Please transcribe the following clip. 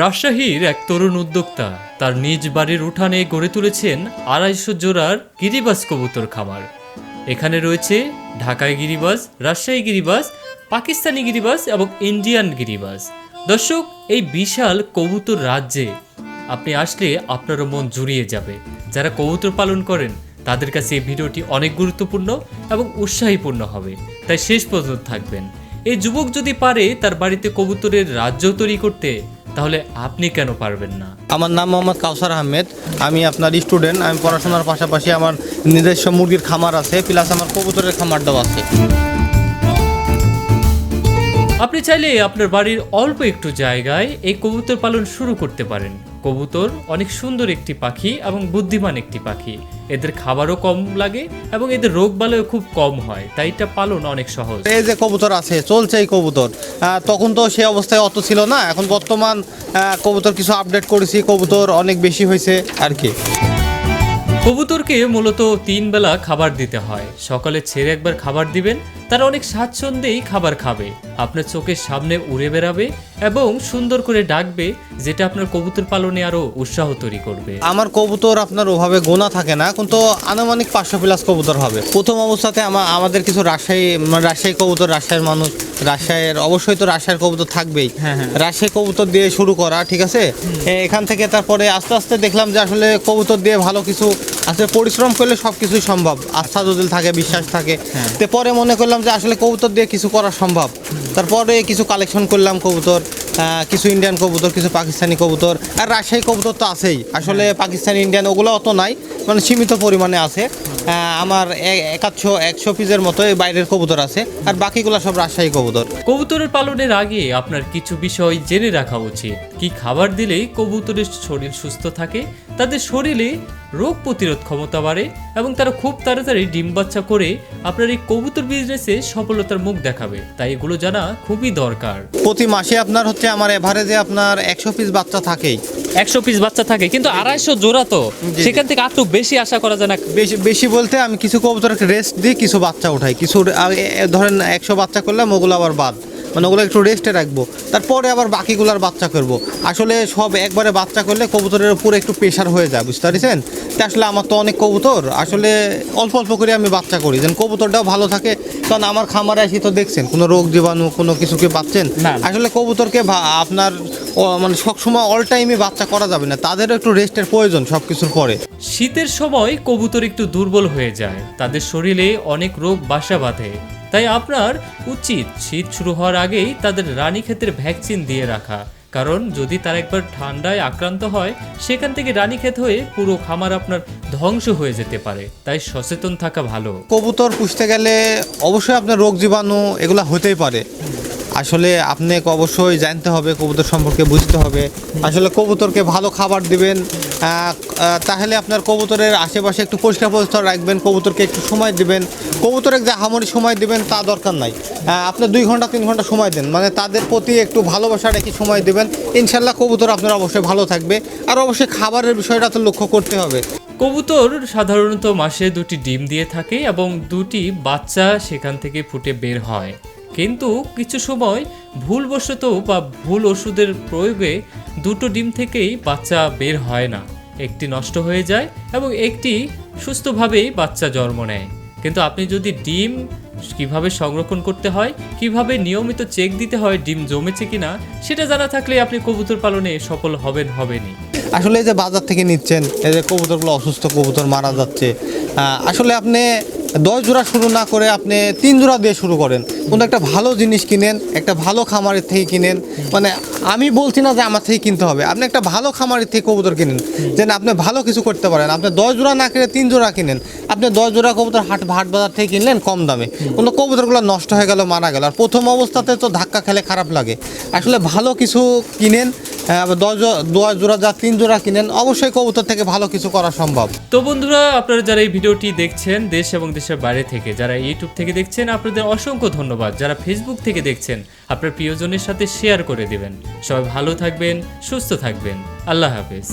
রাজশাহীর এক তরুণ উদ্যোক্তা তার নিজ বাড়ির উঠানে গড়ে তুলেছেন ২৫০ জোড়ার গিরিবাজ কবুতর খামার। এখানে রয়েছে ঢাকায় গিরিবাজ, রাজশাহী গিরিবাজ, পাকিস্তানি গিরিবাজ এবং ইন্ডিয়ান গিরিবাজ। দর্শক, এই বিশাল কবুতর রাজ্যে আপনি আসলে আপনারও মন জুড়িয়ে যাবে। যারা কবুতর পালন করেন তাদের কাছে এই ভিডিওটি অনেক গুরুত্বপূর্ণ এবং উৎসাহীপূর্ণ হবে, তাই শেষ পর্যন্ত থাকবেন। এই যুবক যদি পারে তার বাড়িতে কবুতরের রাজ্য তৈরি করতে, তাহলে আপনি কেন পারবেন না? আমার নাম মোহাম্মদ কাউসার আহমেদ। আমি আপনার স্টুডেন্ট। আমি পড়াশোনার পাশাপাশি আমার নিজস্ব মুরগির খামার আছে, প্লাস আমার কবুতরের খামারটাও আছে। আপনি চাইলে আপনার বাড়ির অল্প একটু জায়গায় এই কবুতর পালন শুরু করতে পারেন। কবুতর অনেক সুন্দর একটি পাখি এবং বুদ্ধিমান একটি পাখি। এদের খাবারও কম লাগে এবং এদের রোগ বালাইও খুব কম হয়, তাই এটা পালন অনেক সহজ। এই যে কবুতর আছে, চলছে এই কবুতর। তখন তো সে অবস্থায় অত ছিল না, এখন বর্তমান কবুতর কিছু আপডেট করেছি, কবুতর অনেক বেশি হয়েছে আর কি। কবুতরকে মূলত 3 বেলা খাবার দিতে হয়। সকালে ছেড়ে একবার খাবার দিবেন, তারা অনেক স্বাচ্ছন্দ্যেই খাবার খাবে, আপনার চোখের সামনে উড়ে বেড়াবে এবং সুন্দর করে ডাকবে, যেটা আপনার কবুতর পালনে আরো উৎসাহ তৈরি করবে। আমার কবুতর আপনার ওভাবে গোনা থাকে না, কিন্তু আনুমানিক 500 প্লাস কবুতর হবে। প্রথম অবস্থাতে আমাদের কিছু রাজশাহী কবুতর, রাজশাহীর মানুষ, রাজশাহীর অবশ্যই তো রাজশাহীর কবুতর থাকবেই। রাজশাহী কবুতর দিয়ে শুরু করা, ঠিক আছে। এখান থেকে তারপরে আস্তে আস্তে দেখলাম যে আসলে কবুতর দিয়ে ভালো কিছু আসলে পরিশ্রম করলে সব কিছুই সম্ভব, আস্থা যদি থাকে, বিশ্বাস থাকে। তো পরে মনে করলাম যে আসলে কবুতর দিয়ে কিছু করা সম্ভব। তারপরে কিছু কালেকশন করলাম কবুতর, কিছু ইন্ডিয়ান কবুতর, কিছু পাকিস্তানি কবুতর, আর রাজশাহী কবুতর তো আছেই। আসলে পাকিস্তানি ইন্ডিয়ান ওগুলো অত নাই, মানে সীমিত পরিমাণে আছে। আমার 100 পিসের মতো এই বাইরের কবুতর আছে, আর বাকিগুলো সব রাজশাহী কবুতর। কবুতরের পালনের আগে আপনার কিছু বিষয় জেনে রাখা উচিত। কি খাবার দিলেই কবুতরের শরীর সুস্থ থাকে, তাদের শরীরে রোগ প্রতিরোধ ক্ষমতা বাড়ে এবং তারা খুব তাড়াতাড়ি ডিম বাচ্চা করে আপনার এই কবুতর বিজনেসে সফলতার মুখ দেখাবে, তাই এগুলো জানা খুবই দরকার। প্রতি মাসে আপনার হচ্ছে আমার এভারেজে আপনার 100 পিস বাচ্চা থাকেই। 100 পিস বাচ্চা থাকে, কিন্তু 250 জোড়া তো সেখান থেকে একটু বেশি আশা করা যায় না? বেশি বলতে আমি কিছু কবুতরকে রেস্ট দিই, কিছু বাচ্চা উঠাই, কিছু ধরেন 100 বাচ্চা করলাম, ওগুলো আবার বাদ, মানে ওগুলো একটু রেস্টে রাখবো, তারপরে আবার বাকিগুলোর বাচ্চা করব। আসলে সব একবারে বাচ্চা করলে কবুতরের উপরে একটু প্রেশার হয়ে যায়, বুঝতে পারছেন। তো আসলে আমার তো অনেক কবুতর, আসলে অল্প অল্প করে আমি বাচ্চা করি, যেন কবুতরটাও ভালো থাকে। কারণ আমার খামারে আসি তো দেখছেন কোনো রোগ জীবাণু কোনো কিছুকে পাচ্ছেন। আসলে কবুতরকে আপনার মানে সবসময় অল টাইমে বাচ্চা করা যাবে না, তাদেরও একটু রেস্টের প্রয়োজন সব কিছুর পরে। শীতের সময় কবুতর একটু দুর্বল হয়ে যায়, তাদের শরীরে অনেক রোগ বাসা বাঁধে, তাই আপনার উচিত শীত শুরু হওয়ার আগেই তাদের রানীক্ষেতের ভ্যাকসিন দিয়ে রাখা। কারণ যদি তারা একবার ঠান্ডায় আক্রান্ত হয়, সেখান থেকে রানীক্ষেত হয়ে পুরো খামার আপনার ধ্বংস হয়ে যেতে পারে, তাই সচেতন থাকা ভালো। কবুতর পুষতে গেলে অবশ্যই আপনার রোগ জীবাণু এগুলো হতেই পারে। আসলে আপনাকে অবশ্যই জানতে হবে, কবুতর সম্পর্কে বুঝতে হবে। আসলে কবুতরকে ভালো খাবার দিবেন, তাহলে আপনার কবুতরের আশেপাশে একটু পরিষ্কার পরিচ্ছন্ন রাখবেন, কবুতরকে একটু সময় দিবেন। কবুতরকে যে হামারি সময় দিবেন তা দরকার নাই, আপনি 2 ঘন্টা 3 ঘন্টা সময় দেন, মানে তাদের প্রতি একটু ভালোবাসা রেখে সময় দেবেন। ইনশাল্লাহ কবুতর আপনার অবশ্যই ভালো থাকবে। আর অবশ্যই খাবারের বিষয়টা তো লক্ষ্য করতে হবে। কবুতর সাধারণত মাসে 2টি ডিম দিয়ে থাকে এবং 2টি বাচ্চা সেখান থেকে ফুটে বের হয়, কিন্তু কিছু সময় ভুলবশত বা ভুল ওষুধের প্রয়োগে 2টো ডিম থেকেই বাচ্চা বের হয় না, একটি নষ্ট হয়ে যায় এবং একটি সুস্থভাবেই বাচ্চা জন্ম নেয়। কিন্তু আপনি যদি ডিম কিভাবে সংরক্ষণ করতে হয়, কিভাবে নিয়মিত চেক দিতে হয় ডিম জমেছে কিনা, সেটা জানা থাকলে আপনি কবুতর পালনে সফল হবেনই। আসলে এই যে বাজার থেকে নিচ্ছেন, এই যে কবুতরগুলো অসুস্থ কবুতর মারা যাচ্ছে, আসলে আপনি 10 জোড়া শুরু না করে আপনি 3 জোড়া দিয়ে শুরু করেন। কোনো একটা ভালো জিনিস কিনেন, একটা ভালো খামারের থেকে কিনেন। মানে আমি বলছি না যে আমার থেকে কিনতে হবে, আপনি একটা ভালো খামারের থেকে কবুতর কিনেন, যেন আপনি ভালো কিছু করতে পারেন। আপনি 10 জোড়া না কিনে 3 জোড়া কিনেন। আপনি 10 জোড়া কবুতর হাট বাজার থেকে কিনলেন কম দামে, কোনো কবুতরগুলো নষ্ট হয়ে গেল, মারা গেল, আর প্রথম অবস্থাতে তো ধাক্কা খেলে খারাপ লাগে। আসলে ভালো কিছু কিনেন, 10 জোড়া যা 3 জোড়া কিনেন, অবশ্যই কবুতর থেকে ভালো কিছু করা সম্ভব। তো বন্ধুরা, আপনারা যারা এই ভিডিওটি দেখছেন দেশ এবং দেশের বাইরে থেকে, যারা ইউটিউব থেকে দেখছেন আপনাদের অসংখ্য ধন্যবাদ, যারা ফেসবুক থেকে দেখছেন আপনার প্রিয়জনের সাথে শেয়ার করে দিবেন। সবাই ভালো থাকবেন, সুস্থ থাকবেন। আল্লাহ হাফেজ।